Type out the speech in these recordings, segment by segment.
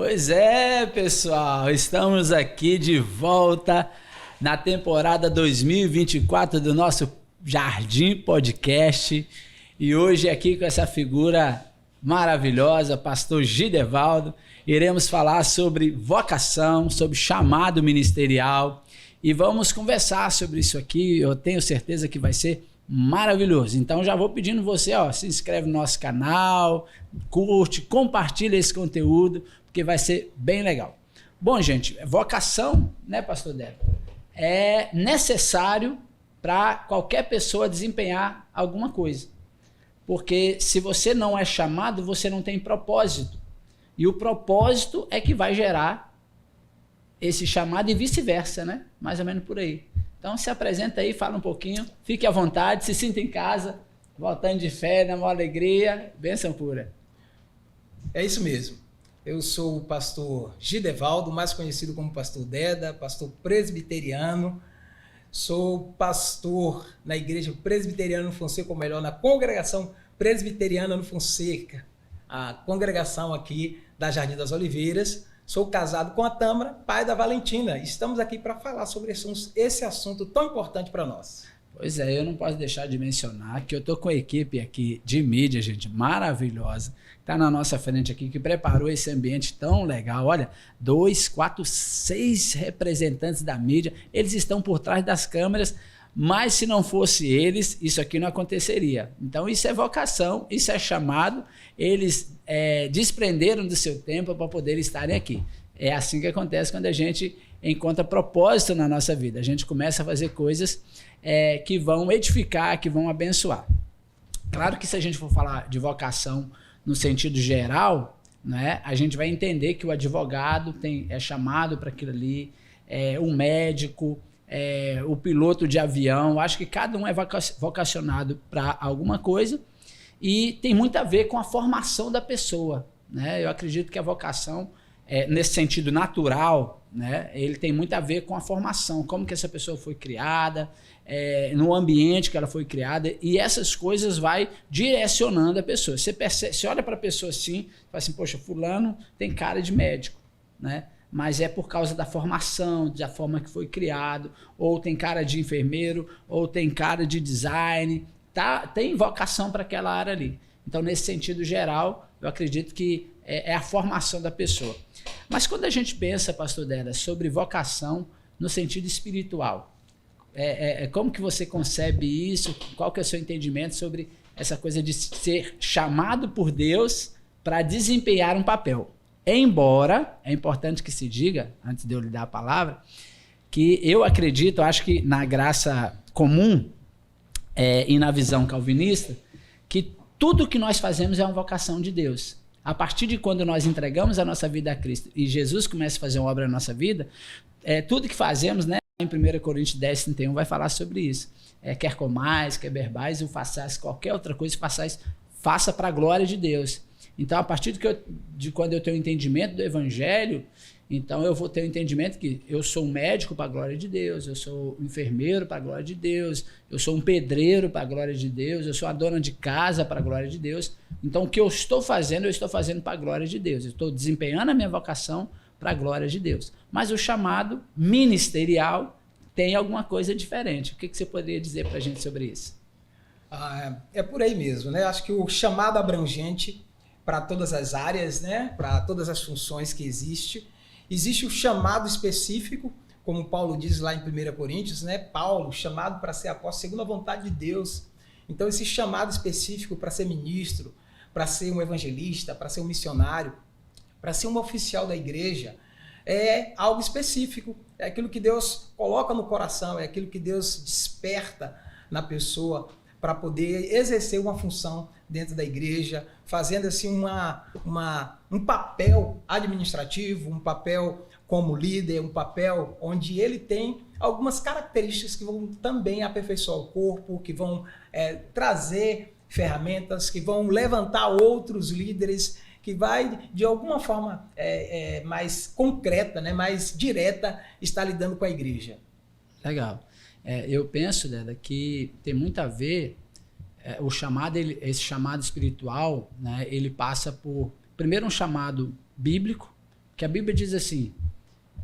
Pois é, pessoal, estamos aqui de volta na temporada 2024 do nosso Jardim Podcast e hoje aqui com essa figura maravilhosa, pastor Gidevaldo, iremos falar sobre vocação, sobre chamado ministerial e vamos conversar sobre isso aqui. Eu tenho certeza que vai ser maravilhoso. Então já vou pedindo você, se inscreve no nosso canal, curte, compartilha esse conteúdo, porque vai ser bem legal. Bom, gente, vocação, né, pastor Débora, é necessário para qualquer pessoa desempenhar alguma coisa. Porque se você não é chamado, você não tem propósito. E o propósito é que vai gerar esse chamado e vice-versa, né? Mais ou menos por aí. Então se apresenta aí, fala um pouquinho, fique à vontade, se sinta em casa, voltando de fé, na maior alegria, bênção pura. É isso mesmo. Eu sou o pastor Gidevaldo, mais conhecido como pastor Deda, pastor presbiteriano. Sou pastor na igreja presbiteriana no Fonseca, ou melhor, na congregação presbiteriana no Fonseca, a congregação aqui da Jardim das Oliveiras. Sou casado com a Tâmara, pai da Valentina. Estamos aqui para falar sobre esse assunto tão importante para nós. Pois é, eu não posso deixar de mencionar que eu estou com a equipe aqui de mídia, gente, maravilhosa, está na nossa frente aqui, que preparou esse ambiente tão legal. Olha, 2, 4, 6 representantes da mídia, eles estão por trás das câmeras, mas se não fosse eles, isso aqui não aconteceria. Então isso é vocação, isso é chamado, eles desprenderam do seu tempo para poder estarem aqui. É assim que acontece quando a gente encontra propósito na nossa vida. A gente começa a fazer coisas que vão edificar, que vão abençoar. Claro que se a gente for falar de vocação no sentido geral, né, a gente vai entender que o advogado é chamado para aquilo ali, um médico, o piloto de avião. Acho que cada um é vocacionado para alguma coisa e tem muito a ver com a formação da pessoa, né? Eu acredito que a vocação, nesse sentido natural, né, ele tem muito a ver com a formação, como que essa pessoa foi criada, no ambiente que ela foi criada, e essas coisas vai direcionando a pessoa. Você percebe, você olha para a pessoa assim, fala assim, poxa, fulano tem cara de médico, né? Mas é por causa da formação, da forma que foi criado, ou tem cara de enfermeiro, ou tem cara de design, tem vocação para aquela área ali. Então, nesse sentido geral, eu acredito que é a formação da pessoa. Mas quando a gente pensa, pastor Deda, sobre vocação no sentido espiritual, como que você concebe isso? Qual que é o seu entendimento sobre essa coisa de ser chamado por Deus para desempenhar um papel? Embora, é importante que se diga, antes de eu lhe dar a palavra, que eu acredito, acho que na graça comum e na visão calvinista, que tudo que nós fazemos é uma vocação de Deus. A partir de quando nós entregamos a nossa vida a Cristo e Jesus começa a fazer uma obra na nossa vida, tudo que fazemos, né, em 1 Coríntios 10, 31 vai falar sobre isso. Quer comais, quer bebais, ou façais qualquer outra coisa, faça para a glória de Deus. Então, a partir de quando eu tenho entendimento do Evangelho, então eu vou ter o entendimento que eu sou um médico para a glória de Deus, eu sou um enfermeiro para a glória de Deus, eu sou um pedreiro para a glória de Deus, eu sou a dona de casa para a glória de Deus. Então, o que eu estou fazendo para a glória de Deus. Eu estou desempenhando a minha vocação para a glória de Deus. Mas o chamado ministerial tem alguma coisa diferente. O que você poderia dizer para a gente sobre isso? É por aí mesmo, né? Acho que o chamado abrangente para todas as áreas, né? Para todas as funções que existe. Existe o chamado específico, como Paulo diz lá em 1 Coríntios, né? Paulo, chamado para ser apóstolo segundo a vontade de Deus. Então, esse chamado específico para ser ministro, para ser um evangelista, para ser um missionário, para ser um oficial da igreja, é algo específico. É aquilo que Deus coloca no coração, é aquilo que Deus desperta na pessoa para poder exercer uma função dentro da igreja, fazendo assim um papel administrativo, um papel como líder, um papel onde ele tem algumas características que vão também aperfeiçoar o corpo, que vão trazer ferramentas, que vão levantar outros líderes, que vai, de alguma forma mais concreta, né, mais direta, estar lidando com a igreja. Legal. Eu penso, Deda, que tem muito a ver o chamado, esse chamado espiritual, né, ele passa por, primeiro, um chamado bíblico, Porque a Bíblia diz assim,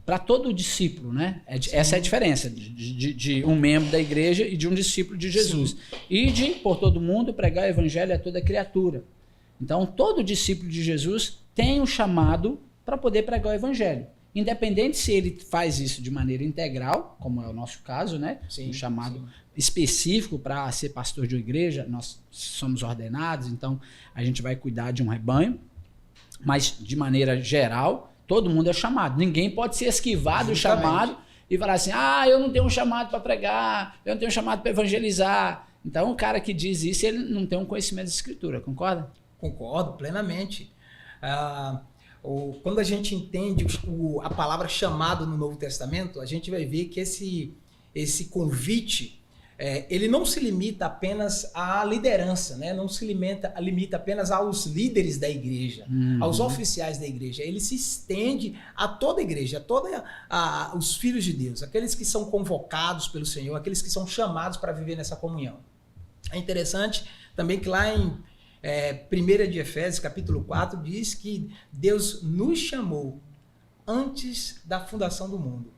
para todo discípulo, né? Essa é a diferença de um membro da igreja e de um discípulo de Jesus. Ide por todo mundo pregar o evangelho a toda criatura. Então, todo discípulo de Jesus tem um chamado para poder pregar o evangelho. Independente se ele faz isso de maneira integral, como é o nosso caso, né? Um chamado específico para ser pastor de uma igreja, nós somos ordenados, então a gente vai cuidar de um rebanho, mas de maneira geral, todo mundo é chamado. Ninguém pode se esquivar do chamado e falar assim, eu não tenho um chamado para pregar, eu não tenho um chamado para evangelizar. Então, o cara que diz isso, ele não tem um conhecimento de escritura, concorda? Concordo plenamente. Quando a gente entende a palavra chamado no Novo Testamento, a gente vai ver que esse convite, ele não se limita apenas à liderança, né? Não se limita apenas aos líderes da igreja, aos oficiais da igreja. Ele se estende a toda a igreja, a todos os filhos de Deus, aqueles que são convocados pelo Senhor, aqueles que são chamados para viver nessa comunhão. É interessante também que lá em 1 de Efésios, capítulo 4, diz que Deus nos chamou antes da fundação do mundo.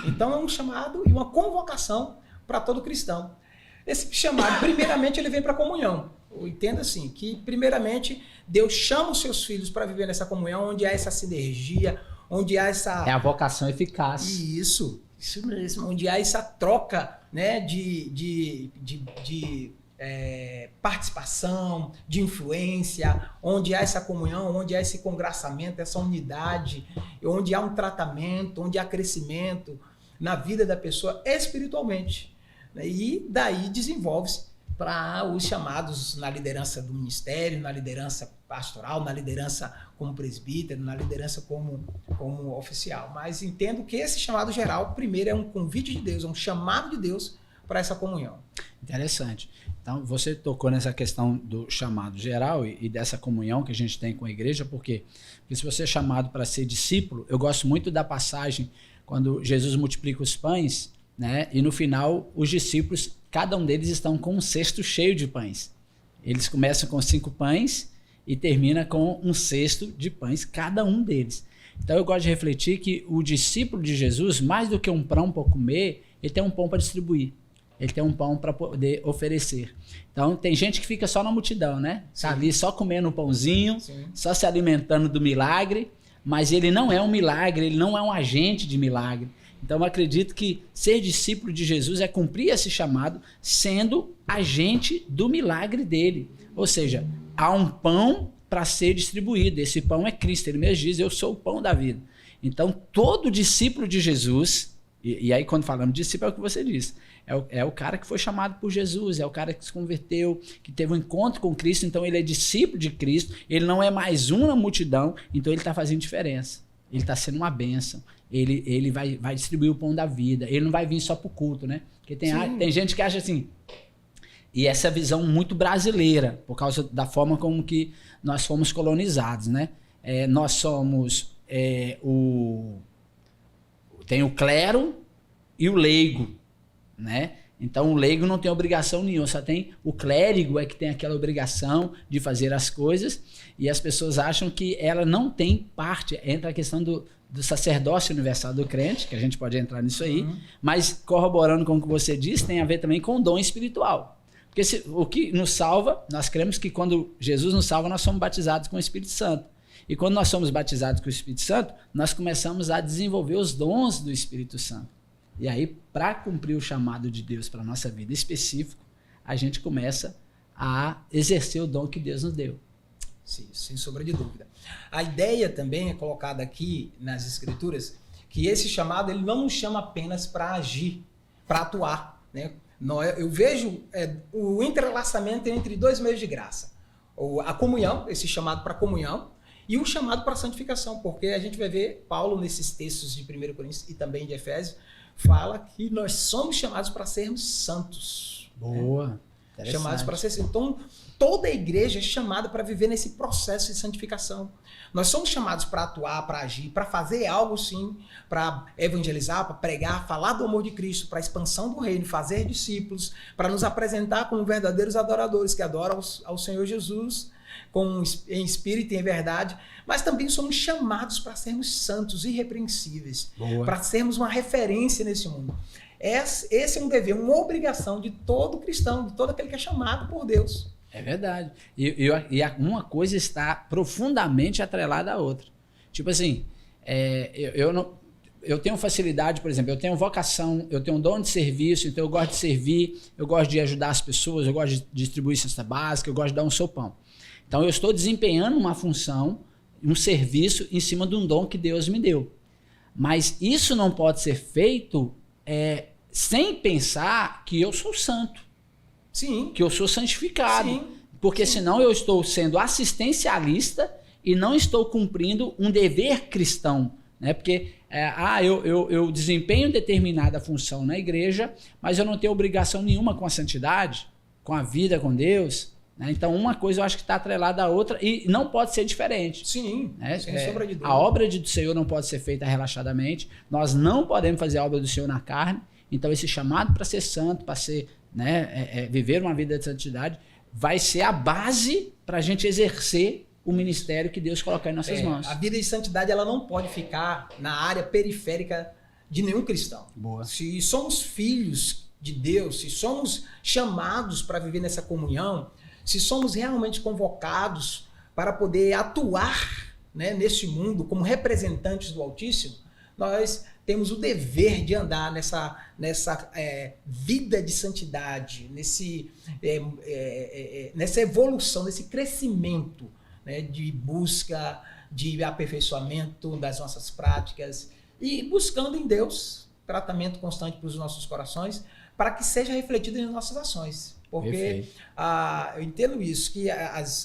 Então é um chamado e uma convocação para todo cristão. Esse chamado, primeiramente, ele vem para a comunhão. Entenda assim, que primeiramente Deus chama os seus filhos para viver nessa comunhão, onde há essa sinergia, onde há essa... É a vocação eficaz. Isso mesmo, onde há essa troca, né, de participação, de influência, onde há essa comunhão, onde há esse congraçamento, essa unidade, onde há um tratamento, onde há crescimento na vida da pessoa espiritualmente. E daí desenvolve-se para os chamados na liderança do ministério, na liderança pastoral, na liderança como presbítero, na liderança como oficial. Mas entendo que esse chamado geral, primeiro, é um convite de Deus, é um chamado de Deus para essa comunhão. Interessante. Então, você tocou nessa questão do chamado geral e dessa comunhão que a gente tem com a igreja, por quê? Porque se você é chamado para ser discípulo, eu gosto muito da passagem quando Jesus multiplica os pães, né? E no final, os discípulos, cada um deles estão com um cesto cheio de pães. Eles começam com 5 pães e termina com um cesto de pães, cada um deles. Então, eu gosto de refletir que o discípulo de Jesus, mais do que um pão para comer, ele tem um pão para distribuir. Ele tem um pão para poder oferecer. Então, tem gente que fica só na multidão, né? Está ali só comendo um pãozinho, só se alimentando do milagre, mas ele não é um milagre, ele não é um agente de milagre. Então, eu acredito que ser discípulo de Jesus é cumprir esse chamado sendo agente do milagre dele. Ou seja, há um pão para ser distribuído. Esse pão é Cristo. Ele mesmo diz, eu sou o pão da vida. Então, todo discípulo de Jesus, e aí quando falamos de discípulo é o que você disse, é o cara que foi chamado por Jesus, é o cara que se converteu, que teve um encontro com Cristo, então ele é discípulo de Cristo, ele não é mais um na multidão, então ele está fazendo diferença. Ele está sendo uma bênção. Ele vai distribuir o pão da vida. Ele não vai vir só para o culto, né? Porque tem gente que acha assim... E essa visão muito brasileira, por causa da forma como que nós fomos colonizados, né? Nós somos... Tem o clero e o leigo, né? Então o leigo não tem obrigação nenhuma, só tem o clérigo é que tem aquela obrigação de fazer as coisas, e as pessoas acham que ela não tem parte. Entra a questão do sacerdócio universal do crente, que a gente pode entrar nisso aí, mas corroborando com o que você disse, tem a ver também com o dom espiritual. Porque o que nos salva, nós cremos que quando Jesus nos salva, nós somos batizados com o Espírito Santo. E quando nós somos batizados com o Espírito Santo, nós começamos a desenvolver os dons do Espírito Santo. E aí, para cumprir o chamado de Deus para a nossa vida específico, a gente começa a exercer o dom que Deus nos deu. Sim, sem sombra de dúvida. A ideia também é colocada aqui nas Escrituras, que esse chamado ele não nos chama apenas para agir, para atuar, né? Eu vejo o entrelaçamento entre 2 meios de graça. A comunhão, esse chamado para comunhão, e o chamado para santificação, porque a gente vai ver Paulo nesses textos de 1 Coríntios e também de Efésios, fala que nós somos chamados para sermos santos. Boa. Né? Chamados para ser santos. Então, toda a igreja é chamada para viver nesse processo de santificação. Nós somos chamados para atuar, para agir, para fazer algo sim, para evangelizar, para pregar, falar do amor de Cristo, para a expansão do reino, fazer discípulos, para nos apresentar como verdadeiros adoradores que adoram ao Senhor Jesus. em espírito e em verdade, mas também somos chamados para sermos santos, irrepreensíveis, para sermos uma referência nesse mundo. Esse é um dever, uma obrigação de todo cristão, de todo aquele que é chamado por Deus. É verdade. E uma coisa está profundamente atrelada à outra. Tipo assim, eu tenho facilidade, por exemplo, eu tenho vocação, eu tenho um dom de serviço, então eu gosto de servir, eu gosto de ajudar as pessoas, eu gosto de distribuir cesta básica, eu gosto de dar um sopão. Então eu estou desempenhando uma função, um serviço em cima de um dom que Deus me deu. Mas isso não pode ser feito sem pensar que eu sou santo. Sim. Que eu sou santificado. Sim. Porque senão eu estou sendo assistencialista e não estou cumprindo um dever cristão. Né? Porque eu desempenho determinada função na igreja, mas eu não tenho obrigação nenhuma com a santidade, com a vida com Deus. Né? Então, uma coisa eu acho que está atrelada à outra e não pode ser diferente. Sim, né? Sem sombra de dúvida. A obra do Senhor não pode ser feita relaxadamente. Nós não podemos fazer a obra do Senhor na carne. Então, esse chamado para ser santo, para ser, viver uma vida de santidade, vai ser a base para a gente exercer o ministério que Deus colocar em nossas mãos. A vida de santidade ela não pode ficar na área periférica de nenhum cristão. Boa. Se somos filhos de Deus, se somos chamados para viver nessa comunhão, se somos realmente convocados para poder atuar, né, nesse mundo como representantes do Altíssimo, nós temos o dever de andar nessa vida de santidade, nessa evolução, nesse crescimento, né, de busca, de aperfeiçoamento das nossas práticas e buscando em Deus tratamento constante para os nossos corações, para que seja refletido nas nossas ações. Porque eu entendo isso, que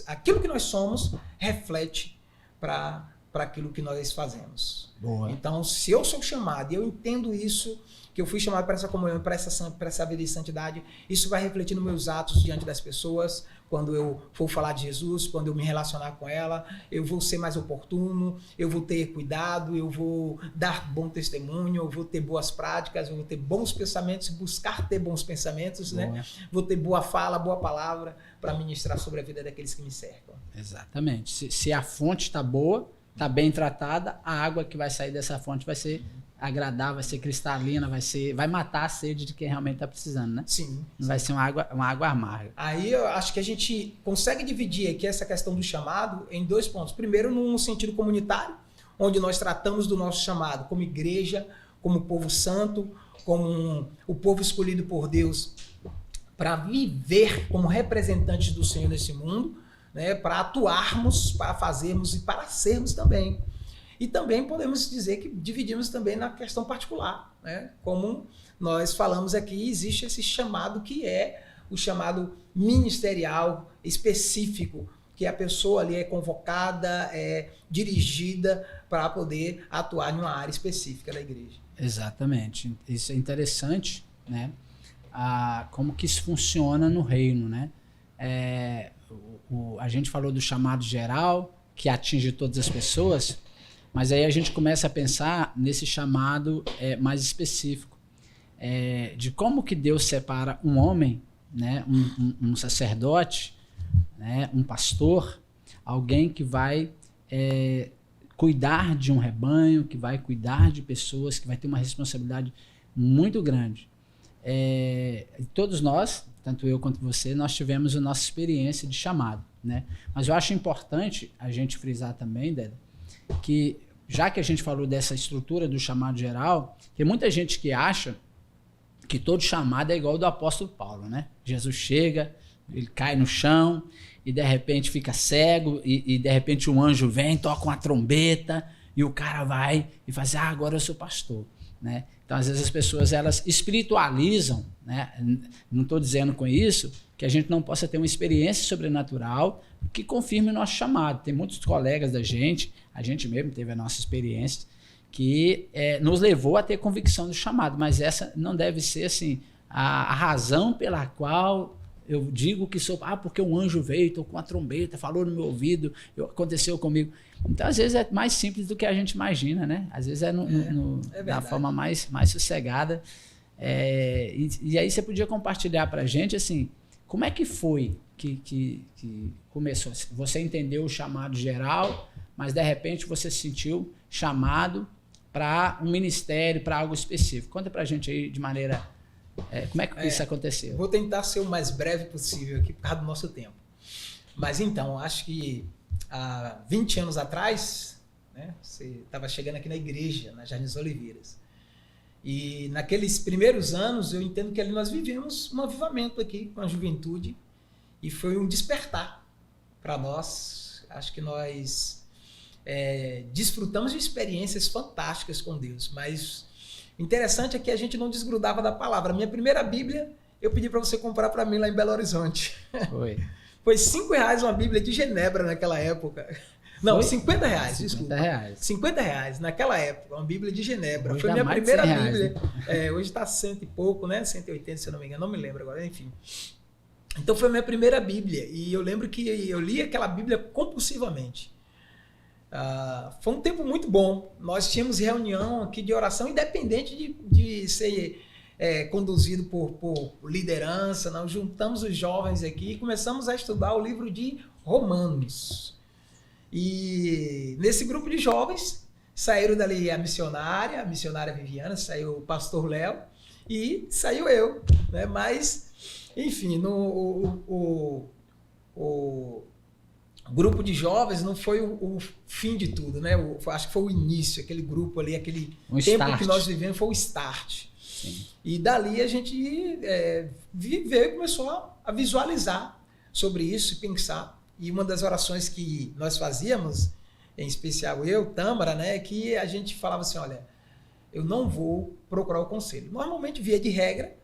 aquilo que nós somos reflete para aquilo que nós fazemos. Boa. Então, se eu sou chamado e eu entendo isso, que eu fui chamado para essa comunhão, para essa vida de santidade, isso vai refletir nos meus atos diante das pessoas. Quando eu for falar de Jesus, quando eu me relacionar com ela, eu vou ser mais oportuno, eu vou ter cuidado, eu vou dar bom testemunho, eu vou ter boas práticas, eu vou ter bons pensamentos, buscar ter bons pensamentos, né? Vou ter boa fala, boa palavra para ministrar sobre a vida daqueles que me cercam. Exatamente. Se a fonte está boa, está bem tratada, a água que vai sair dessa fonte vai ser agradável, vai ser cristalina, vai matar a sede de quem realmente está precisando, né? Sim. Não vai ser uma água amarga. Aí eu acho que a gente consegue dividir aqui essa questão do chamado em dois pontos. Primeiro, num sentido comunitário, onde nós tratamos do nosso chamado como igreja, como povo santo, como o povo escolhido por Deus para viver como representantes do Senhor nesse mundo, né? Para atuarmos, para fazermos e para sermos também. E também podemos dizer que dividimos também na questão particular, né? Como nós falamos aqui, existe esse chamado que é o chamado ministerial específico, que a pessoa ali é convocada, é dirigida para poder atuar em uma área específica da igreja. Exatamente. Isso é interessante, né? Como que isso funciona no reino, né? A gente falou do chamado geral, que atinge todas as pessoas, mas aí a gente começa a pensar nesse chamado mais específico, de como que Deus separa um homem, né, um sacerdote, né, um pastor, alguém que vai cuidar de um rebanho, que vai cuidar de pessoas, que vai ter uma responsabilidade muito grande. Todos nós, tanto eu quanto você, nós tivemos a nossa experiência de chamado, né? Mas eu acho importante a gente frisar também, Délia, que já que a gente falou dessa estrutura do chamado geral, tem muita gente que acha que todo chamado é igual ao do apóstolo Paulo, né? Jesus chega, ele cai no chão e de repente fica cego e de repente um anjo vem, toca uma trombeta e o cara vai e faz, agora eu sou pastor, né? Então às vezes as pessoas elas espiritualizam, né? Não estou dizendo com isso que a gente não possa ter uma experiência sobrenatural que confirme o nosso chamado. Tem muitos colegas da gente, a gente mesmo teve a nossa experiência, que nos levou a ter convicção do chamado, mas essa não deve ser assim, a razão pela qual eu digo que sou, porque um anjo veio, tocou uma trombeta, falou no meu ouvido, aconteceu comigo. Então, às vezes, é mais simples do que a gente imagina, né? Às vezes da forma mais sossegada. E aí você podia compartilhar para a gente, assim, como é que foi que começou? Você entendeu o chamado geral, mas de repente você se sentiu chamado para um ministério, para algo específico. Conta pra gente aí de maneira... como é que isso aconteceu? Vou tentar ser o mais breve possível aqui por causa do nosso tempo. Mas então, acho que há 20 anos atrás, né, você estava chegando aqui na igreja, na Jardim Oliveiras. E naqueles primeiros anos, eu entendo que ali nós vivemos um avivamento aqui com a juventude e foi um despertar para nós. Acho que nós desfrutamos de experiências fantásticas com Deus, mas o interessante é que a gente não desgrudava da palavra. A minha primeira Bíblia, eu pedi para você comprar para mim lá em Belo Horizonte. Foi. Foi R$5 uma Bíblia de Genebra naquela época. Não, Foi? R$50, desculpa. R$50. R$50 naquela época, uma Bíblia de Genebra. Hoje foi dá minha mais de primeira R$100, Bíblia. né? Hoje está 100 e pouco, né? 180, se eu não me engano, não me lembro agora, enfim. Então foi a minha primeira Bíblia. E eu lembro que eu li aquela Bíblia compulsivamente. Foi um tempo muito bom. Nós tínhamos reunião aqui de oração, independente de ser conduzido por liderança. Nós juntamos os jovens aqui e começamos a estudar o livro de Romanos. E nesse grupo de jovens saíram dali a missionária Viviana, saiu o pastor Léo e saiu eu, né? Mas, enfim, o grupo de jovens não foi o fim de tudo, né? Acho que foi o início, aquele grupo ali, aquele tempo que nós vivemos foi o start. Sim. E dali a gente viveu e começou a visualizar sobre isso e pensar. E uma das orações que nós fazíamos, em especial eu, Tâmara, né, que a gente falava assim, olha, eu não vou procurar o conselho. Normalmente, via de regra,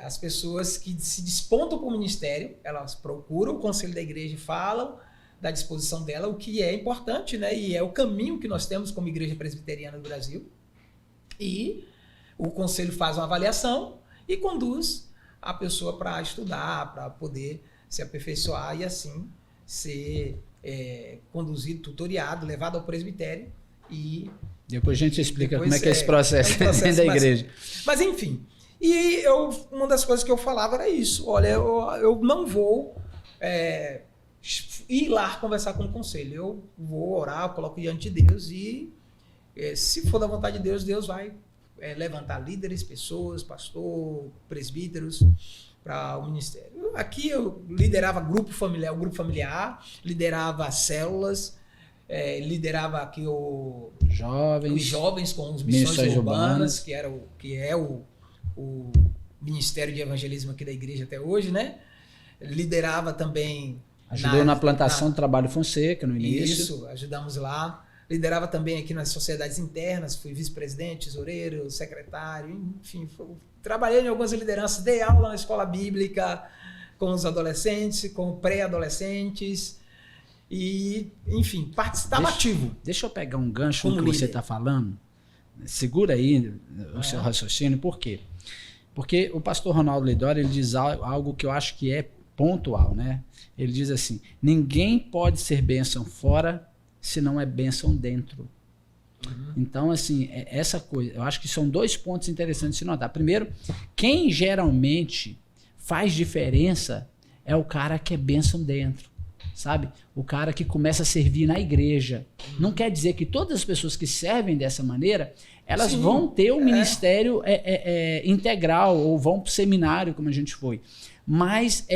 as pessoas que se despontam para o ministério, elas procuram o conselho da igreja e falam da disposição dela, o que é importante, né? E é o caminho que nós temos como igreja presbiteriana do Brasil. E o conselho faz uma avaliação e conduz a pessoa para estudar, para poder se aperfeiçoar e assim ser conduzido, tutoriado, levado ao presbitério e... Depois a gente explica como é que é esse processo, dentro da igreja. Mas enfim... E uma das coisas que eu falava era isso. Olha, eu não vou ir lá conversar com o conselho. Eu vou orar, eu coloco diante de Deus e, se for da vontade de Deus, Deus vai levantar líderes, pessoas, pastor, presbíteros para o ministério. Aqui eu liderava o grupo familiar, liderava células, liderava aqui os jovens com as missões urbanas, que é o Ministério de Evangelismo aqui da igreja até hoje, né? Liderava também... Ajudou na plantação do Trabalho Fonseca no início. Isso, ajudamos lá. Liderava também aqui nas sociedades internas, fui vice-presidente, tesoureiro, secretário, enfim. Trabalhei em algumas lideranças, dei aula na escola bíblica com os adolescentes, com pré-adolescentes e, enfim, estava ativo. Deixa eu pegar um gancho no que você está falando. Segura aí o seu raciocínio, por quê? Porque o pastor Ronaldo Lidório, ele diz algo que eu acho que é pontual, né? Ele diz assim, ninguém pode ser bênção fora se não é bênção dentro. Uhum. Então, assim, essa coisa, eu acho que são dois pontos interessantes de se notar. Primeiro, quem geralmente faz diferença é o cara que é bênção dentro, sabe? O cara que começa a servir na igreja. Não quer dizer que todas as pessoas que servem dessa maneira, elas vão ter um ministério integral ou vão para o seminário, como a gente foi. Mas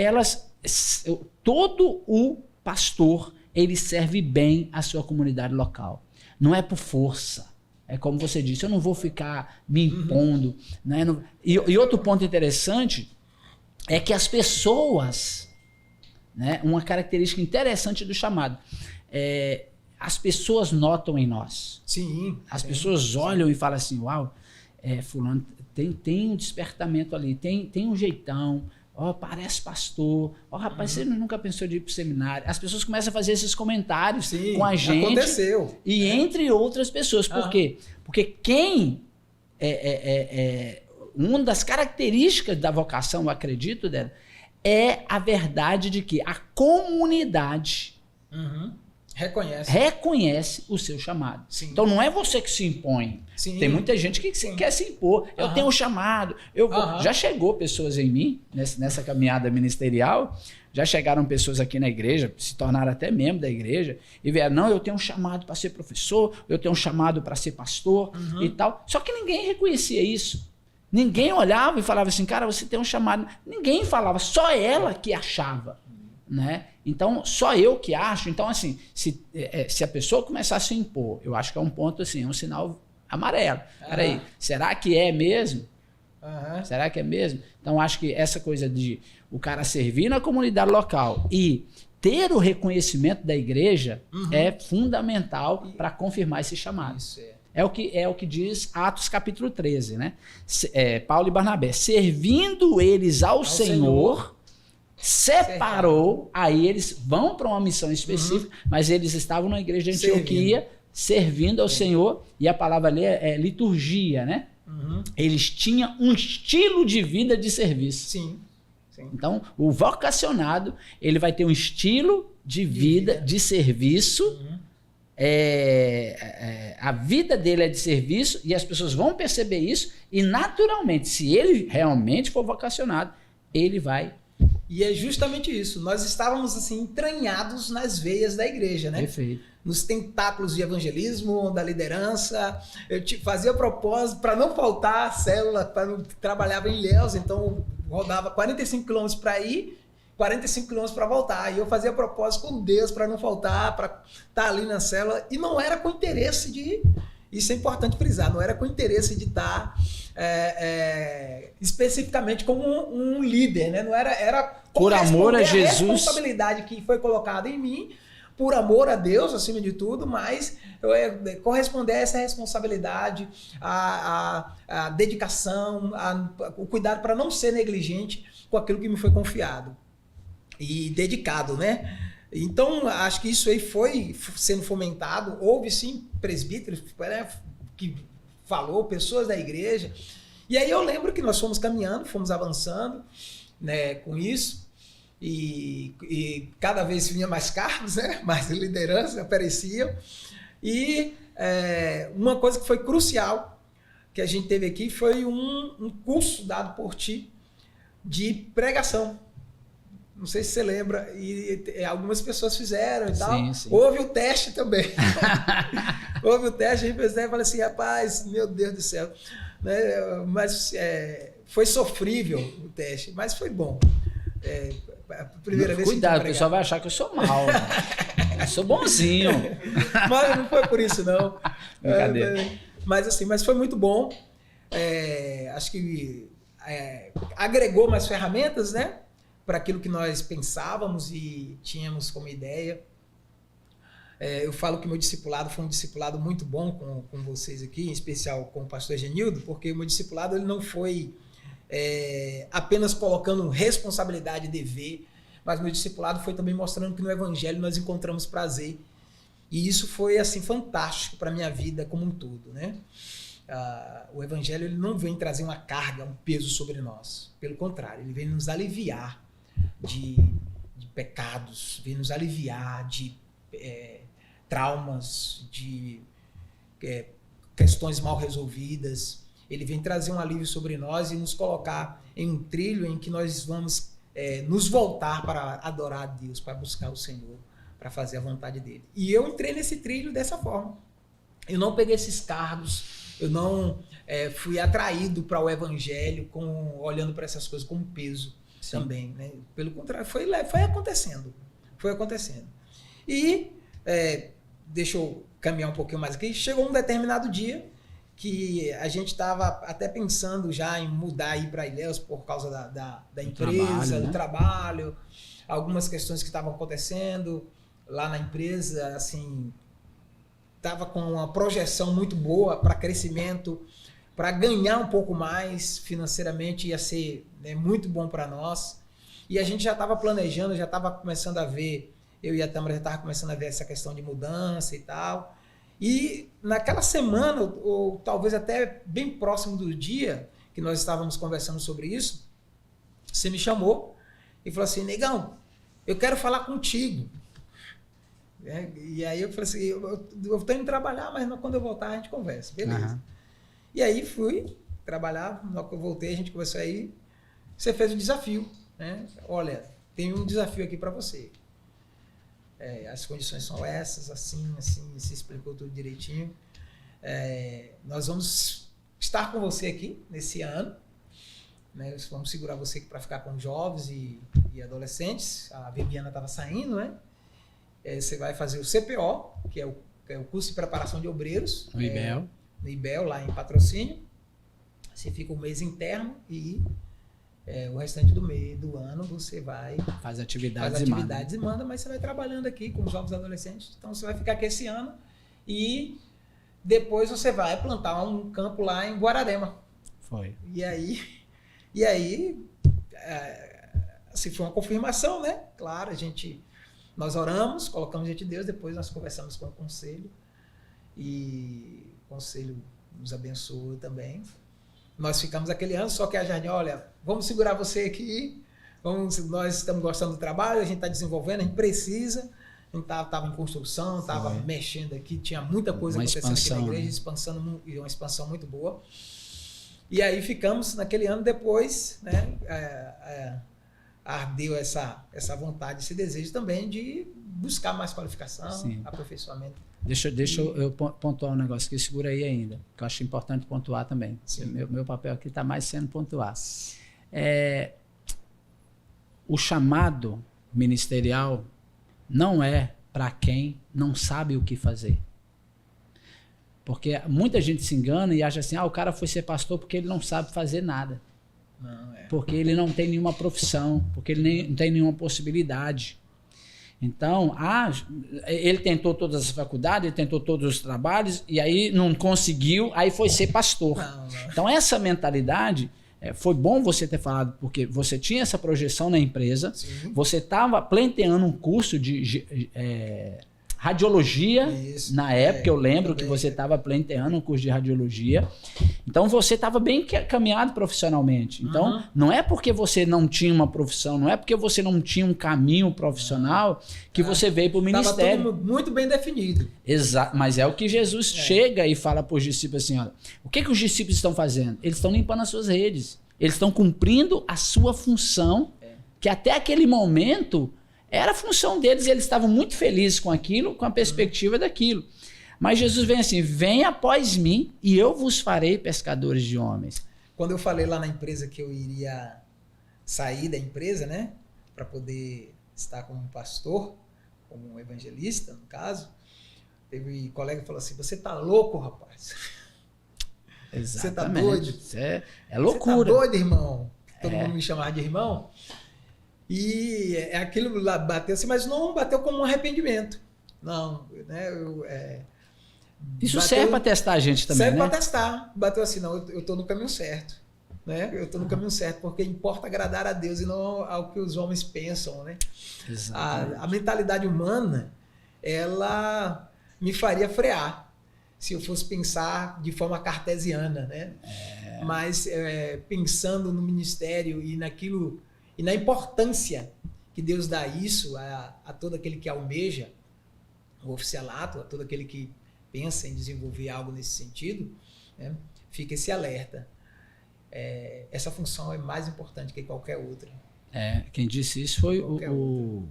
todo o pastor, ele serve bem a sua comunidade local. Não é por força. É como você disse, eu não vou ficar me impondo. Né? E outro ponto interessante é que as pessoas, né? Uma característica interessante do chamado, as pessoas notam em nós. Sim. As pessoas olham e falam assim, uau, fulano tem um despertamento ali, tem um jeitão, parece pastor, rapaz, você nunca pensou de ir para o seminário. As pessoas começam a fazer esses comentários com a gente. Aconteceu. E entre outras pessoas. Por quê? Porque quem uma das características da vocação, eu acredito, dela, é a verdade de que a comunidade reconhece o seu chamado. Sim. Então não é você que se impõe. Sim. Tem muita gente que quer se impor. Eu tenho um chamado. Já chegou pessoas em mim, nessa caminhada ministerial, já chegaram pessoas aqui na igreja, se tornaram até membro da igreja, e vieram, não, eu tenho um chamado para ser professor, eu tenho um chamado para ser pastor e tal. Só que ninguém reconhecia isso. Ninguém olhava e falava assim, cara, você tem um chamado. Ninguém falava, só ela que achava. Né? Então, só eu que acho. Então, assim, se a pessoa começar a se impor, eu acho que é um ponto, assim, um sinal amarelo. Peraí, será que é mesmo? Será que é mesmo? Então, acho que essa coisa de o cara servir na comunidade local e ter o reconhecimento da igreja é fundamental para confirmar esse chamado. Isso É o que diz Atos capítulo 13, né? Paulo e Barnabé, servindo eles ao Senhor, separou, aí eles vão para uma missão específica, mas eles estavam na igreja de Antioquia, servindo ao Senhor, e a palavra ali é liturgia, né? Eles tinham um estilo de vida de serviço. Sim. Então, o vocacionado, ele vai ter um estilo de vida, de serviço. A vida dele é de serviço e as pessoas vão perceber isso e, naturalmente, se ele realmente for vocacionado, ele vai. E é justamente isso. Nós estávamos assim entranhados nas veias da igreja, né? Perfeito. Nos tentáculos de evangelismo, da liderança. Eu fazia propósito para não faltar a célula, trabalhava em Ilhéus, então rodava 45 quilômetros para ir, 45 quilômetros para voltar. E eu fazia propósito com Deus para não faltar, para estar ali na célula. E não era com interesse de... Isso é importante frisar, não era com interesse de estar especificamente como um líder, né? Não era por amor a Jesus. A responsabilidade que foi colocada em mim, por amor a Deus, acima de tudo, mas corresponder a essa responsabilidade, a dedicação, o cuidado para não ser negligente com aquilo que me foi confiado e dedicado, né? Então, acho que isso aí foi sendo fomentado. Houve, sim, presbíteros, né, que falou, pessoas da igreja. E aí eu lembro que nós fomos caminhando, fomos avançando, né, com isso. E cada vez vinha mais cargos, né, mais liderança apareciam. E uma coisa que foi crucial que a gente teve aqui foi um curso dado por ti de pregação. Não sei se você lembra, e algumas pessoas fizeram e tal. Sim. Houve o teste também. Houve o teste, a gente fez, e falou assim, rapaz, meu Deus do céu. Né? Mas foi sofrível o teste, mas foi bom. A primeira vez cuidado, o pessoal vai achar que eu sou mau. Né? Eu sou bonzinho. Mas não foi por isso, não. Brincadeira. Mas foi muito bom. Acho que agregou mais ferramentas, né? Para aquilo que nós pensávamos e tínhamos como ideia. Eu falo que meu discipulado foi um discipulado muito bom com vocês aqui, em especial com o pastor Genildo, porque o meu discipulado ele não foi apenas colocando responsabilidade e dever, mas meu discipulado foi também mostrando que no evangelho nós encontramos prazer. E isso foi assim fantástico para a minha vida como um todo, né? O evangelho ele não vem trazer uma carga, um peso sobre nós. Pelo contrário, ele vem nos aliviar de pecados, vem nos aliviar de traumas, de questões mal resolvidas. Ele vem trazer um alívio sobre nós e nos colocar em um trilho em que nós vamos nos voltar para adorar a Deus, para buscar o Senhor, para fazer a vontade dele. E eu entrei nesse trilho dessa forma. Eu não peguei esses cargos, eu não fui atraído para o evangelho olhando para essas coisas com peso. Sim. Também, né? Pelo contrário, foi acontecendo. Foi acontecendo. E deixa eu caminhar um pouquinho mais aqui. Chegou um determinado dia que a gente estava até pensando já em mudar aí para Ilhéus por causa da empresa, do trabalho, algumas questões que estavam acontecendo lá na empresa, assim, estava com uma projeção muito boa para crescimento, para ganhar um pouco mais financeiramente, ia ser muito bom para nós. E a gente já estava planejando, já estava começando a ver, eu e a Tâmara já estava começando a ver essa questão de mudança e tal. E naquela semana, ou talvez até bem próximo do dia que nós estávamos conversando sobre isso, você me chamou e falou assim, negão, eu quero falar contigo. E aí eu falei assim, eu tô indo trabalhar, mas quando eu voltar a gente conversa. Beleza. Aham. E aí fui trabalhar, na hora que eu voltei a gente conversou aí, você fez um desafio, né? Olha, tem um desafio aqui para você. As condições são essas, assim, se explicou tudo direitinho. Nós vamos estar com você aqui nesse ano, né? Vamos segurar você para ficar com jovens e adolescentes. A Viviana estava saindo, né? Você vai fazer o CPO, que é o curso de preparação de obreiros. No IBEL. No IBEL, lá em Patrocínio. Você fica um mês interno e o restante do ano você vai... Faz atividades e manda, mas você vai trabalhando aqui com os jovens adolescentes. Então você vai ficar aqui esse ano e depois você vai plantar um campo lá em Guararema. Foi. E aí assim, foi uma confirmação, né? Claro, nós oramos, colocamos diante de Deus, depois nós conversamos com o conselho e o conselho nos abençoou também. Nós ficamos aquele ano, só que a Jardim, olha, vamos segurar você aqui, nós estamos gostando do trabalho, a gente está desenvolvendo, a gente precisa, a gente estava em construção, estava mexendo aqui, tinha muita coisa acontecendo aqui na igreja, né? Uma expansão muito boa. E aí ficamos naquele ano depois, né? Ardeu essa vontade, esse desejo também de buscar mais qualificação, aperfeiçoamento. Deixa eu pontuar um negócio aqui, segura aí ainda, que eu acho importante pontuar também. Meu papel aqui está mais sendo pontuar. O chamado ministerial não é para quem não sabe o que fazer. Porque muita gente se engana e acha assim, o cara foi ser pastor porque ele não sabe fazer nada. Porque ele não tem nenhuma profissão, porque ele não tem nenhuma possibilidade. Então, ele tentou todas as faculdades, ele tentou todos os trabalhos, e aí não conseguiu, aí foi ser pastor. Não. Então, essa mentalidade, foi bom você ter falado, porque você tinha essa projeção na empresa, você estava pleiteando um curso de radiologia, na época, eu lembro que você estava pleiteando um curso de radiologia, então você estava bem caminhado profissionalmente. Então, não é porque você não tinha uma profissão, não é porque você não tinha um caminho profissional que você veio para o ministério. Estava tudo muito bem definido. Exato, mas é o que Jesus chega e fala para os discípulos assim, olha, o que os discípulos estão fazendo? Eles estão limpando as suas redes, eles estão cumprindo a sua função, que até aquele momento era a função deles, e eles estavam muito felizes com aquilo, com a perspectiva daquilo. Mas Jesus vem assim, venha após mim e eu vos farei pescadores de homens. Quando eu falei lá na empresa que eu iria sair da empresa, né, para poder estar como pastor, como um evangelista, no caso, teve um colega que falou assim, você tá louco, rapaz? Exatamente. Você tá doido? Isso é loucura. Você tá doido, irmão? Todo mundo me chamava de irmão. E aquilo lá bateu assim, mas não bateu como um arrependimento. Não, né? Isso serve para testar a gente também, serve né? para testar. Bateu assim, não, eu estou no caminho certo. Né? Eu estou no caminho certo, porque importa agradar a Deus e não ao que os homens pensam. Né? A mentalidade humana, ela me faria frear se eu fosse pensar de forma cartesiana. Né? Mas pensando no ministério e naquilo... E na importância que Deus dá isso a todo aquele que almeja o oficialato, a todo aquele que pensa em desenvolver algo nesse sentido, né? Fica esse alerta. Essa função é mais importante que qualquer outra. Quem disse isso foi eu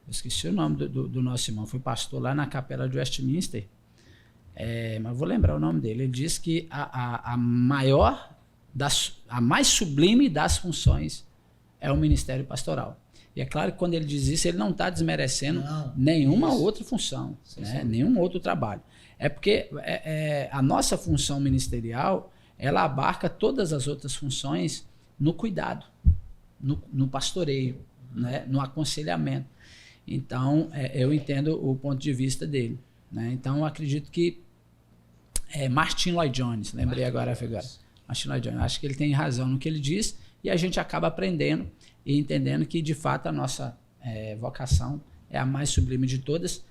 esqueci o nome do nosso irmão, foi pastor lá na capela de Westminster, mas vou lembrar o nome dele. Ele disse que a mais sublime das funções é o ministério pastoral. E é claro que quando ele diz isso, ele não está desmerecendo nenhuma outra função, né? Nenhum outro trabalho. É porque a nossa função ministerial, ela abarca todas as outras funções no cuidado, no pastoreio, né? No aconselhamento. Então, eu entendo o ponto de vista dele. Né? Então, eu acredito que Martin Lloyd Jones, lembrei agora. Martin Lloyd Jones, acho que ele tem razão no que ele diz, e a gente acaba aprendendo e entendendo que, de fato, a nossa vocação é a mais sublime de todas,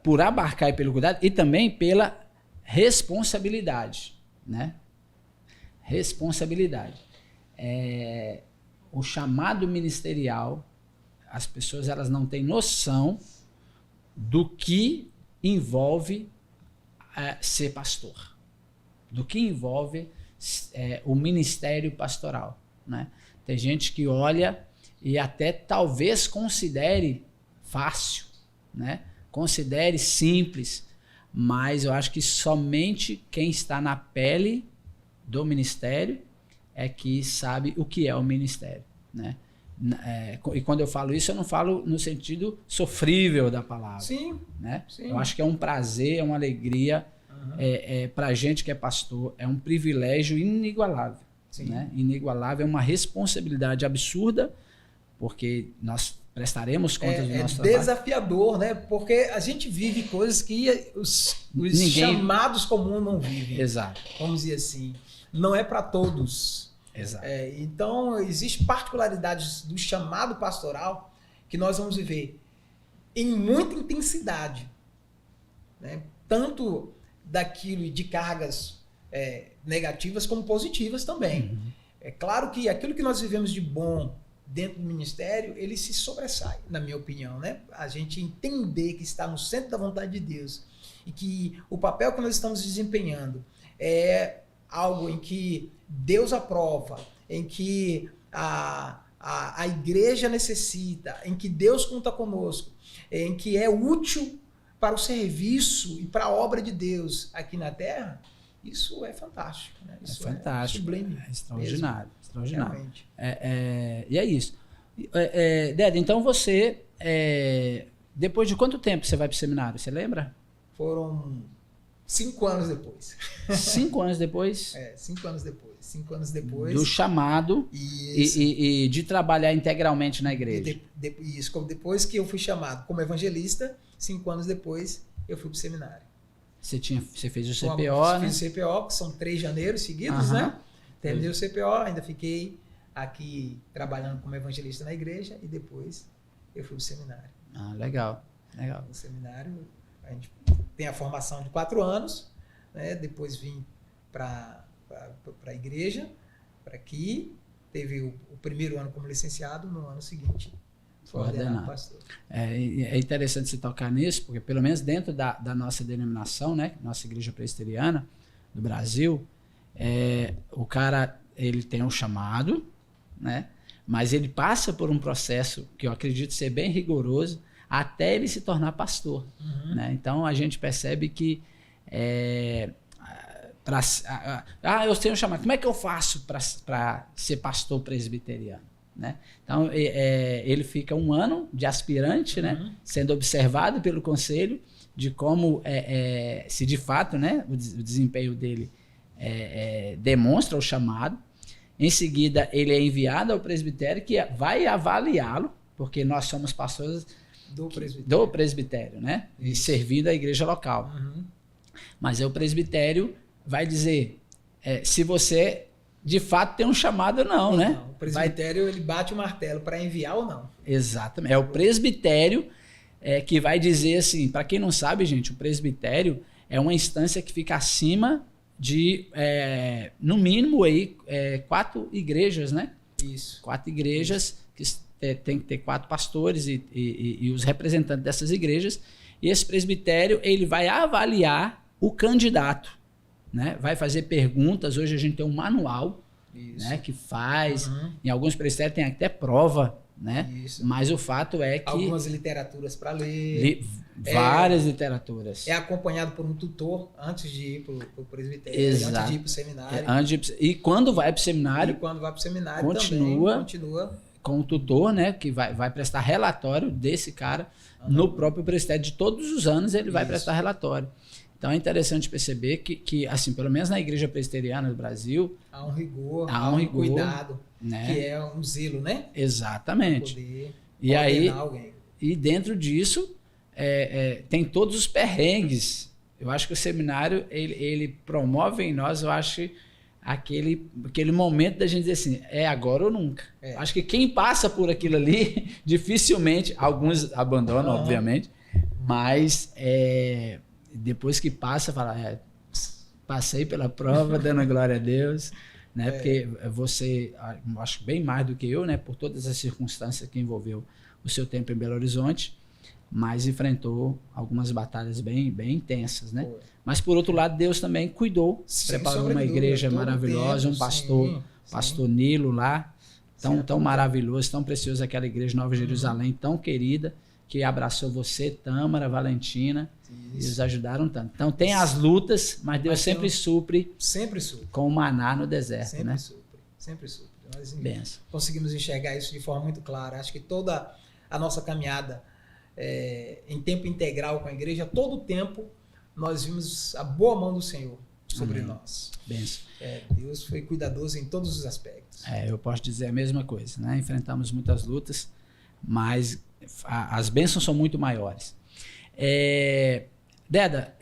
por abarcar e pelo cuidado, e também pela responsabilidade. Né? Responsabilidade. O chamado ministerial, as pessoas elas não têm noção do que envolve ser pastor, do que envolve o ministério pastoral, né? Tem gente que olha e até talvez considere fácil, né? Considere simples, mas eu acho que somente quem está na pele do ministério é que sabe o que é o ministério, né? E quando eu falo isso, eu não falo no sentido sofrível da palavra. Sim, né? sim. Eu acho que é um prazer, é uma alegria. Para a gente que é pastor, é um privilégio inigualável. Sim. Né? Inigualável, é uma responsabilidade absurda, porque nós prestaremos contas do nosso trabalho. É desafiador, né? Porque a gente vive coisas que os chamados comuns não vivem. Exato. Vamos dizer assim. Não é para todos. Exato. Então, existem particularidades do chamado pastoral que nós vamos viver em muita intensidade, né? Tanto daquilo de cargas negativas como positivas também. Uhum. É claro que aquilo que nós vivemos de bom dentro do ministério, ele se sobressai, na minha opinião, né? A gente entender que está no centro da vontade de Deus e que o papel que nós estamos desempenhando é algo em que Deus aprova, em que a igreja necessita, em que Deus conta conosco, em que é útil para o serviço e para a obra de Deus aqui na Terra, isso é fantástico. Né? Isso é fantástico, sublime, extraordinário. Mesmo, extraordinário. E é isso. Ded, então você, depois de quanto tempo você vai para o seminário, você lembra? Foram 5 anos depois. 5 anos depois? 5 anos depois. 5 anos depois. Do chamado e de trabalhar integralmente na igreja. Isso, como depois que eu fui chamado como evangelista, 5 anos depois eu fui para o seminário. Você fez o CPO, né? Fiz o CPO, que são 3 janeiros seguidos, né? Terminei o CPO, ainda fiquei aqui trabalhando como evangelista na igreja e depois eu fui para o seminário. Ah, legal, legal. No seminário a gente tem a formação de 4 anos, né? Depois vim para a igreja, para aqui, teve o primeiro ano como licenciado, no ano seguinte foi ordenado pastor. É interessante você tocar nisso, porque pelo menos dentro da nossa denominação, né, nossa igreja presbiteriana do Brasil, o cara ele tem um chamado, né, mas ele passa por um processo que eu acredito ser bem rigoroso até ele se tornar pastor. Né? Então a gente percebe que eu tenho um chamado, como é que eu faço para ser pastor presbiteriano? Né? Então ele fica 1 ano de aspirante, né? Sendo observado pelo conselho de como se de fato, né, o desempenho dele demonstra o chamado. Em seguida ele é enviado ao presbitério, que vai avaliá-lo, porque nós somos pastores do presbitério, né? E servindo a igreja local. Mas o presbitério vai dizer se você de fato tem um chamado ou não, né? Não, o presbitério ele bate o martelo para enviar ou não. Exatamente. É o presbitério que vai dizer assim, para quem não sabe, gente, o presbitério é uma instância que fica acima de, no mínimo, 4 igrejas, né? Isso. 4 igrejas que tem que ter 4 pastores e os representantes dessas igrejas. E esse presbitério ele vai avaliar o candidato. Né? Vai fazer perguntas. Hoje a gente tem um manual, né, que faz. Em alguns presbitérios tem até prova, né? Mas o fato é que algumas literaturas para ler, várias literaturas. É acompanhado por um tutor antes de ir para o presbitério, Exato. antes de ir para o seminário. E quando vai para o seminário, continua com o tutor, né, que vai prestar relatório desse cara no próprio presbitério. De todos os anos ele vai prestar relatório. Então é interessante perceber que assim, pelo menos na igreja presbiteriana do Brasil, há um rigor, há um cuidado, né? Que é um zelo, né? Exatamente. Poder e aí, alguém. E dentro disso tem todos os perrengues. Eu acho que o seminário ele promove em nós, eu acho, aquele momento da gente dizer assim, é agora ou nunca. Acho que quem passa por aquilo ali, dificilmente, alguns abandonam, obviamente, mas depois que passa, fala, passei pela prova, dando glória a Deus, né? Porque você, acho bem mais do que eu, né? Por todas as circunstâncias que envolveu o seu tempo em Belo Horizonte, mas enfrentou algumas batalhas bem, bem intensas, né? Mas por outro lado, Deus também cuidou, preparou uma igreja maravilhosa, um pastor Nilo lá, tão maravilhoso, tão precioso, aquela igreja Nova Jerusalém, tão querida, que abraçou você, Tâmara, Valentina, e os ajudaram tanto. Então tem as lutas, mas Deus sempre supre com o maná no deserto, né? Sempre supre. Nós conseguimos enxergar isso de forma muito clara. Acho que toda a nossa caminhada em tempo integral com a igreja, todo o tempo nós vimos a boa mão do Senhor sobre nós. Benção. Deus foi cuidadoso em todos os aspectos. Eu posso dizer a mesma coisa, né? Enfrentamos muitas lutas, mas as bênçãos são muito maiores. Deda,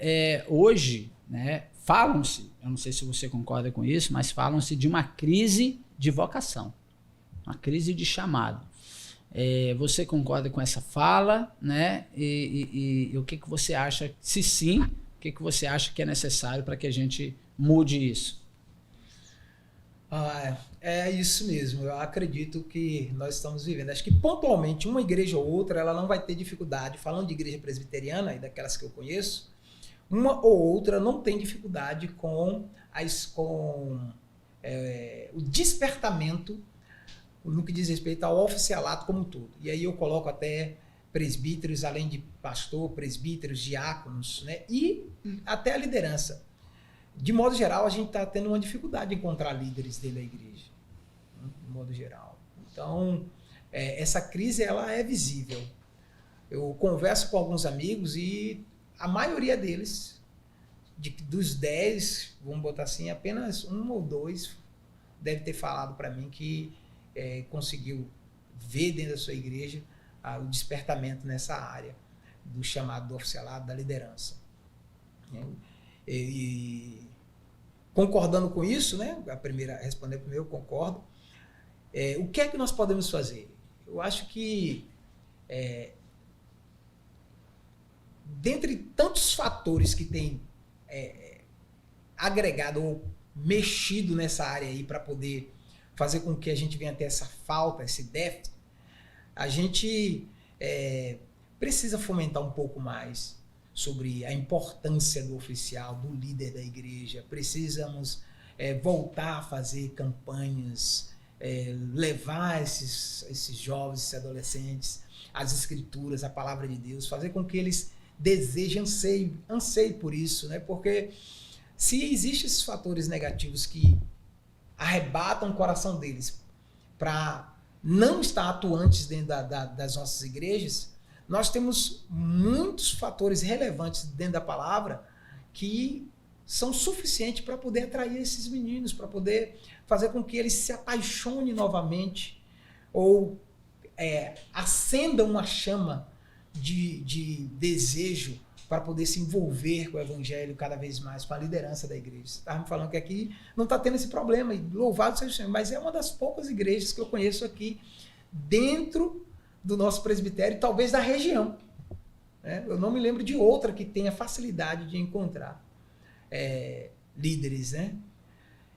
hoje, né, falam-se, eu não sei se você concorda com isso, mas falam-se de uma crise de vocação, uma crise de chamado. Você concorda com essa fala, né? E o que você acha, se sim, o que você acha que é necessário para que a gente mude isso? É isso mesmo, eu acredito que nós estamos vivendo. Acho que pontualmente uma igreja ou outra ela não vai ter dificuldade, falando de igreja presbiteriana e daquelas que eu conheço, uma ou outra não tem dificuldade com o despertamento no que diz respeito ao oficialato como um todo. E aí eu coloco até presbíteros, além de pastor, presbíteros, diáconos, né? E até a liderança. De modo geral, a gente está tendo uma dificuldade de encontrar líderes dentro da igreja, de modo geral. Então, essa crise ela é visível. Eu converso com alguns amigos e a maioria deles, dos 10, vamos botar assim, apenas 1 ou 2 deve ter falado para mim que conseguiu ver dentro da sua igreja o despertamento nessa área do chamado do oficialado, da liderança. E concordando com isso, né? Responder primeiro, eu concordo. O que é que nós podemos fazer? Eu acho que dentre tantos fatores que tem agregado ou mexido nessa área aí para poder fazer com que a gente venha ter essa falta, esse déficit, a gente precisa fomentar um pouco mais sobre a importância do oficial, do líder da igreja. Precisamos voltar a fazer campanhas, levar esses jovens, esses adolescentes, as escrituras, a palavra de Deus, fazer com que eles desejem, anseiem por isso, né? Porque se existem esses fatores negativos que arrebatam o coração deles para não estar atuantes dentro das nossas igrejas, nós temos muitos fatores relevantes dentro da palavra que são suficientes para poder atrair esses meninos, para poder fazer com que eles se apaixonem novamente ou acendam uma chama de desejo para poder se envolver com o evangelho cada vez mais, com a liderança da igreja. Você estava me falando que aqui não está tendo esse problema, e louvado seja o Senhor, mas é uma das poucas igrejas que eu conheço aqui dentro do nosso presbitério, talvez da região. Eu não me lembro de outra que tenha facilidade de encontrar líderes, né?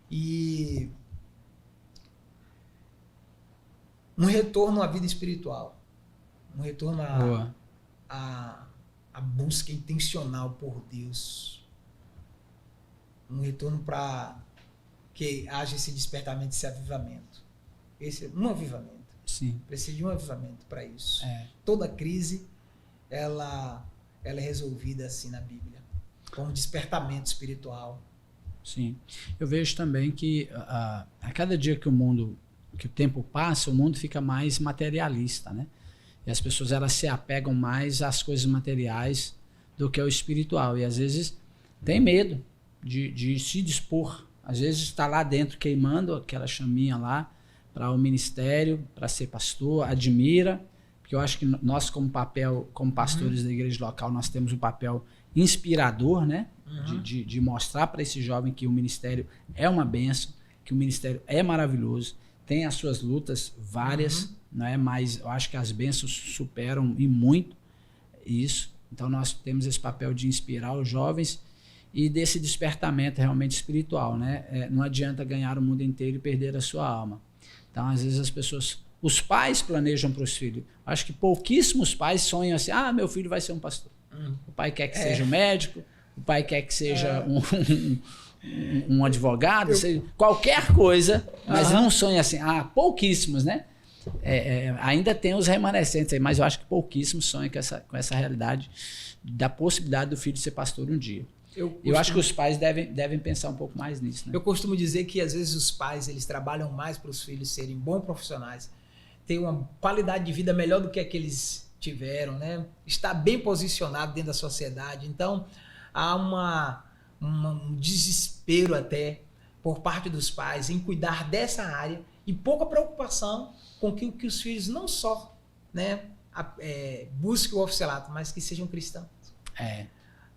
E um retorno à vida espiritual, um retorno à busca intencional por Deus, um retorno para que haja esse despertamento, esse avivamento. Um avivamento. Sim. Precisa de um avivamento para isso. Toda crise ela é resolvida assim na Bíblia, com um despertamento espiritual. Sim. Eu vejo também que a cada dia que o tempo passa, o mundo fica mais materialista, né? E as pessoas elas se apegam mais às coisas materiais do que ao espiritual. E às vezes tem medo de se dispor. Às vezes está lá dentro queimando aquela chaminha lá para o ministério, para ser pastor, admira, porque eu acho que nós como pastores da igreja local, nós temos um papel inspirador, né? De mostrar para esse jovem que o ministério é uma bênção, que o ministério é maravilhoso, tem as suas lutas várias, né? Mas eu acho que as bênçãos superam e muito isso. Então nós temos esse papel de inspirar os jovens e desse despertamento realmente espiritual, né? Não adianta ganhar o mundo inteiro e perder a sua alma. Então às vezes as pessoas Os pais planejam para os filhos. Acho que pouquíssimos pais sonham assim, meu filho vai ser um pastor. O pai quer que seja um médico, o pai quer que seja um advogado, qualquer coisa, mas não sonha assim. Pouquíssimos, né? Ainda tem os remanescentes aí, mas eu acho que pouquíssimos sonham com essa realidade da possibilidade do filho ser pastor um dia. Eu acho que os pais devem pensar um pouco mais nisso, né? Eu costumo dizer que às vezes os pais eles trabalham mais para os filhos serem bons profissionais, ter uma qualidade de vida melhor do que aqueles tiveram, né? Estar bem posicionado dentro da sociedade. Então há um desespero até por parte dos pais em cuidar dessa área e pouca preocupação com que os filhos não só, né, busquem o oficialato, mas que sejam cristãos.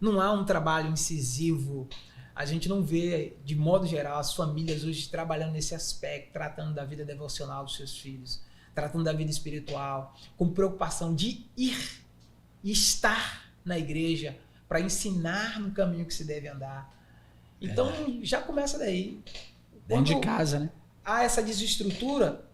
Não há um trabalho incisivo. A gente não vê, de modo geral, as famílias hoje trabalhando nesse aspecto, tratando da vida devocional dos seus filhos, tratando da vida espiritual, com preocupação de ir e estar na igreja para ensinar no caminho que se deve andar. Então, já começa daí. Dentro de casa, né? Há essa desestrutura,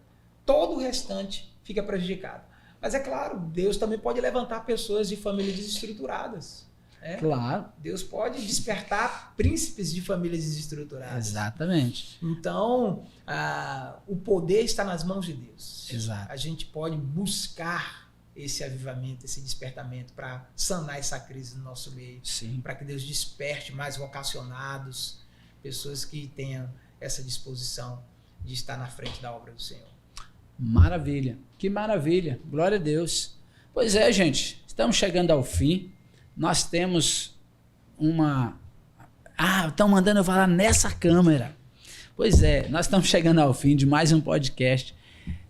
todo o restante fica prejudicado. Mas é claro, Deus também pode levantar pessoas de famílias desestruturadas. Claro. Deus pode despertar príncipes de famílias desestruturadas. Exatamente. Então, o poder está nas mãos de Deus. Exato. A gente pode buscar esse avivamento, esse despertamento para sanar essa crise no nosso meio. Sim. Para que Deus desperte mais vocacionados, pessoas que tenham essa disposição de estar na frente da obra do Senhor. Maravilha. Que maravilha. Glória a Deus. Pois é, gente. Estamos chegando ao fim. Nós temos estão mandando eu falar nessa câmera. Pois é, nós estamos chegando ao fim de mais um podcast.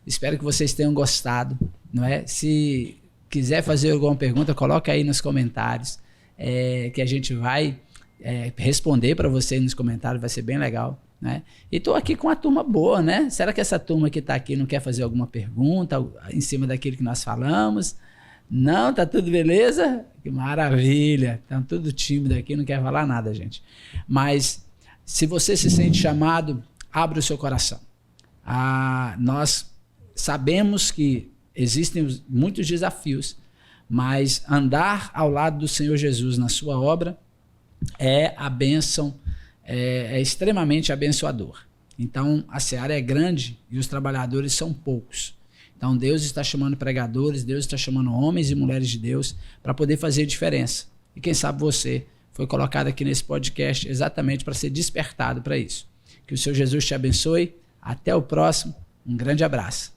Espero que vocês tenham gostado, não é? Se quiser fazer alguma pergunta, coloca aí nos comentários, que a gente vai responder para você nos comentários, vai ser bem legal, né? E estou aqui com uma turma boa, né? Será que essa turma que está aqui não quer fazer alguma pergunta em cima daquilo que nós falamos? Não, tá tudo beleza? Que maravilha. Estão tudo tímido aqui, não quer falar nada, gente. Mas se você se sente chamado, abra o seu coração. Nós sabemos que existem muitos desafios, mas andar ao lado do Senhor Jesus na sua obra é a bênção, é extremamente abençoador. Então, a seara é grande e os trabalhadores são poucos. Então Deus está chamando pregadores, Deus está chamando homens e mulheres de Deus para poder fazer diferença. E quem sabe você foi colocado aqui nesse podcast exatamente para ser despertado para isso. Que o Senhor Jesus te abençoe. Até o próximo. Um grande abraço.